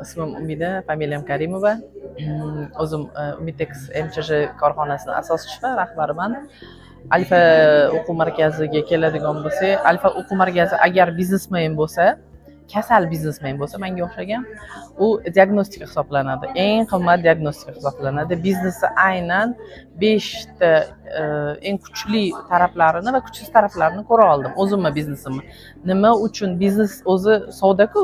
ismim Umida, familiyam Karimova. O'zim Umitex MChJ korxonasining asoschisi va rahbariman. Alfa o'quv markaziga keladigan bo'lsak, Alfa o'quv markazi agar biznesmen bo'lsa, kasal biznesmen bo'lsa, menga o'xshagan, u diagnostika hisoblanadi. Eng qimmat diagnostika hisoblanadi. Biznesni aynan 5 ta eng kuchli taraflarini va kuchsiz taraflarini ko'ra oldim. O'zimni biznesimni. Nima uchun biznes o'zi savdo-ku?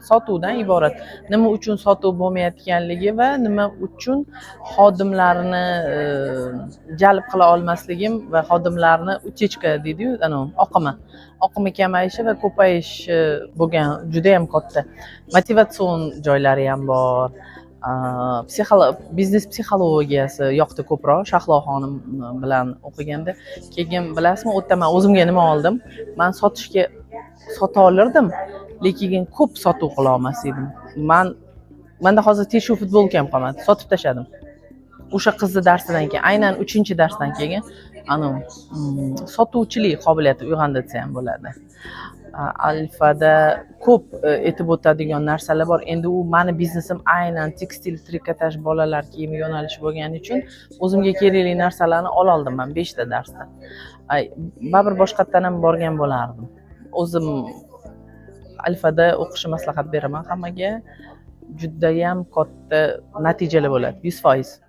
Sotuvdan iborat. Nima uchun sotuv bo'lmayotganligi va nima uchun xodimlarni jalb qila olmasligim va xodimlarni utechka deydi-yu, oqimi kamayishi va ko'payishi bo'lgan juda ham katta. Motivatsion joylari ham bor. Biznes psixologiyasi yoqdi ko'proq. Shahlo xonim bilan o'qiganda. Keyin bilasizmi, o'taman o'zimga nima oldim? Men sota olirdim, lekin ko'p sotuv qila olmas edim. Menda hozir tishu futbolkam qolmadi, sotib tashladim. O'sha qizni darsidan keyin, aynan 3-darsdan keyin sotuvchilik qobiliyati uyg'ondi desa ham bo'ladi. Alfada ko'p aytib o'tadigan narsalar bor. Endi u meni biznesim aynan tekstil, trikotaj, bolalar kiyimi yo'nalishi bo'lgani uchun o'zimga kerakli narsalarni ola oldim men 5 ta darsdan. Baribir boshqatdan ham borgan bo'lardim. O'zim Alfada o'qishni maslahat beraman hammaga. Juda ham katta natijalar bo'ladi, 100%.